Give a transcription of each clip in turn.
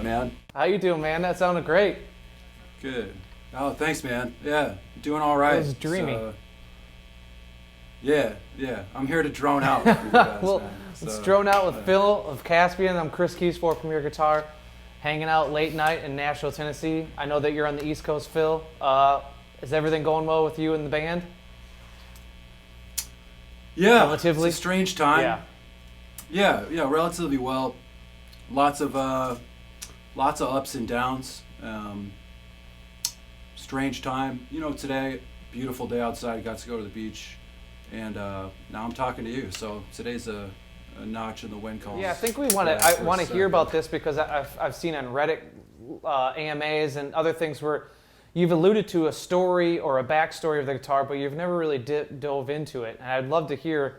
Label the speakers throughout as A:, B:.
A: up, man?
B: How you doing, man? That sounded great.
A: Good. Oh, thanks, man. Yeah, doing all right.
B: It was dreamy.
A: Yeah. I'm here to drone out for you guys,
B: Well,
A: man.
B: it's drone out with Phil of Caspian. I'm Chris Keys for Premier Guitar, hanging out late night in Nashville, Tennessee. I know that you're on the East Coast, Phil. Is everything going well with you and the band?
A: Yeah,
B: Relatively?
A: it's a strange time.
B: Yeah.
A: Yeah, relatively well. Lots of ups and downs. Strange time. You know, today, beautiful day outside. Got to go to the beach, and now I'm talking to you. So today's a notch in the win column.
B: Yeah, I think we want to. I want to hear about this because I've seen on Reddit AMAs and other things where you've alluded to a story or a backstory of the guitar, but you've never really dove into it. And I'd love to hear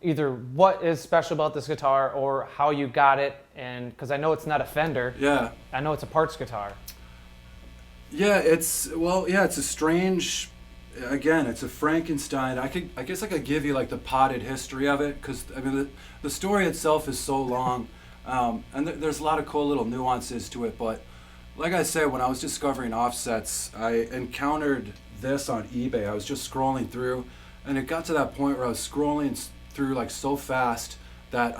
B: either what is special about this guitar or how you got it, and because I know it's not a Fender.
A: Yeah.
B: I know it's a parts guitar.
A: Yeah, it's a strange. Again, it's a Frankenstein. I guess I could give you like the potted history of it, because I mean the story itself is so long, and there's a lot of cool little nuances to it. But like I said, when I was discovering offsets, I encountered this on eBay. I was just scrolling through, and it got to that point where I was scrolling through like so fast that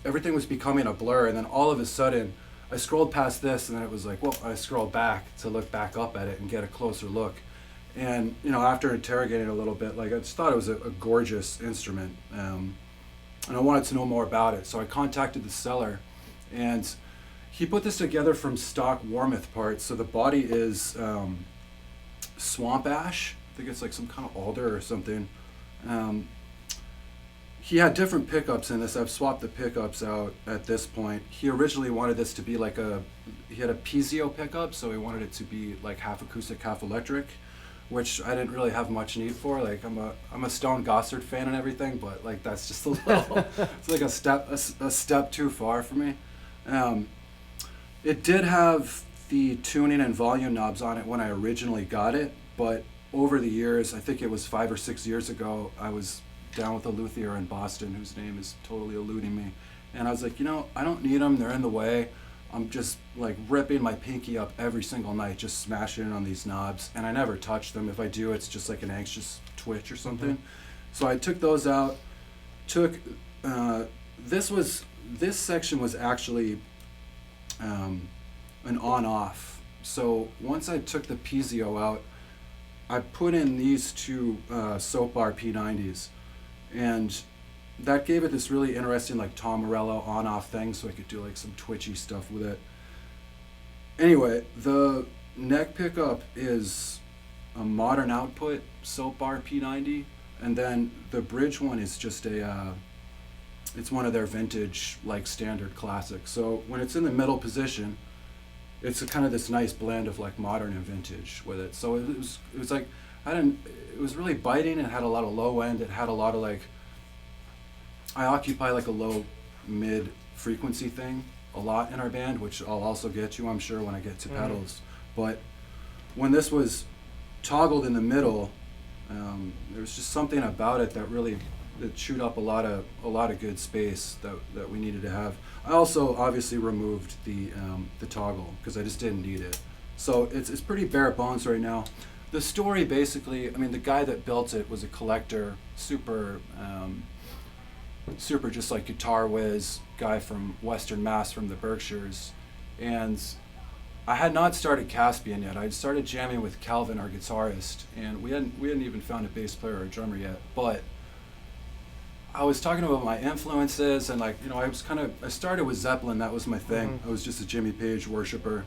A: everything was becoming a blur, and then all of a sudden I scrolled past this, and then it was like, well, I scrolled back to look back up at it and get a closer look. And you know, after interrogating it a little bit, like I just thought it was a gorgeous instrument, and I wanted to know more about it. So I contacted the seller, and he put this together from stock Warmouth parts. So the body is swamp ash. I think it's like some kind of alder or something. He had different pickups in this. I've swapped the pickups out at this point. He originally wanted this to be like he had a Pizio pickup, so he wanted it to be like half acoustic, half electric, which I didn't really have much need for. Like I'm a Stone Gossard fan and everything, but like that's just a little, it's like a step too far for me. It did have the tuning and volume knobs on it when I originally got it, but over the years, I think it was 5 or 6 years ago, I was down with a luthier in Boston whose name is totally eluding me, and I was like, you know, I don't need them, they're in the way. I'm just like ripping my pinky up every single night, just smashing it on these knobs, and I never touch them. If I do, it's just like an anxious twitch or something. Mm-hmm. So I took those out, this section was actually an on-off. So once I took the Pizio out, I put in these two Soap Bar P90s, and that gave it this really interesting like Tom Morello on-off thing, so I could do like some twitchy stuff with it. Anyway, the neck pickup is a modern output Soap Bar P90, and then the bridge one is just it's one of their vintage like standard classics. So when it's in the middle position, it's kind of this nice blend of like modern and vintage with it. So it was like, it was really biting. It had a lot of low end. It had a lot of like, I occupy like a low mid frequency thing a lot in our band, which I'll also get to, I'm sure, when I get to pedals. But when this was toggled in the middle, there was just something about it that really, it chewed up a lot of good space that we needed to have. I also obviously removed the toggle because I just didn't need it. So it's pretty bare bones right now. The story basically, I mean, the guy that built it was a collector, super just like guitar whiz guy from Western Mass, from the Berkshires, and I had not started Caspian yet. I had started jamming with Calvin, our guitarist, and we hadn't even found a bass player or a drummer yet. But I was talking about my influences, and like, you know, I started with Zeppelin. That was my thing. Mm-hmm. I was just a Jimmy Page worshiper,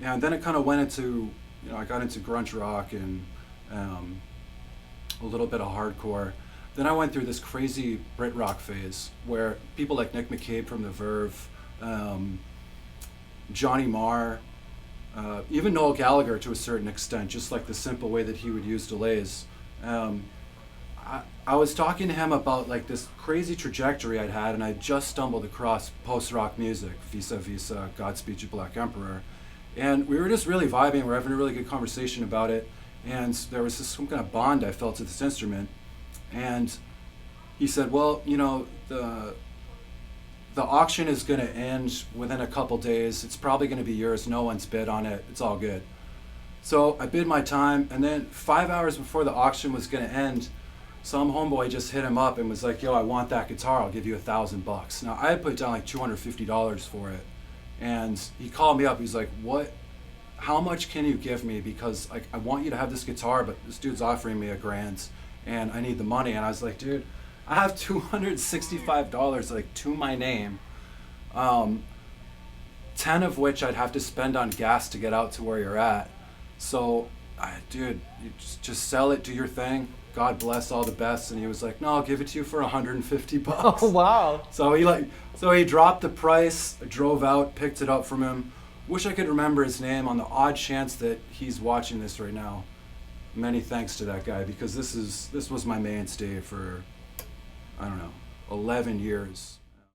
A: and then it kind of went into, you know, I got into grunge rock and a little bit of hardcore. Then I went through this crazy Brit rock phase where people like Nick McCabe from The Verve, Johnny Marr, even Noel Gallagher to a certain extent, just like the simple way that he would use delays. I was talking to him about like this crazy trajectory I'd had, and I just stumbled across post-rock music, vis-a-vis Godspeed You Black Emperor. And we were just really vibing, we were having a really good conversation about it, and there was some kind of bond I felt to this instrument. And he said, well, you know, the auction is going to end within a couple days. It's probably going to be yours. No one's bid on it. It's all good. So I bid my time, and then 5 hours before the auction was going to end, some homeboy just hit him up and was like, yo, I want that guitar. I'll give you $1,000. Now, I had put down like $250 for it. And he called me up. He's like, what? How much can you give me? Because like I want you to have this guitar, but this dude's offering me $1,000 and I need the money. And I was like, dude, I have $265 like to my name, 10 of which I'd have to spend on gas to get out to where you're at. So, dude, you just sell it, do your thing. God bless, all the best. And he was like, no, I'll give it to you for $150.
B: Oh, wow.
A: So he dropped the price, drove out, picked it up from him. Wish I could remember his name on the odd chance that he's watching this right now. Many thanks to that guy, because this was my mainstay for, I don't know, 11 years.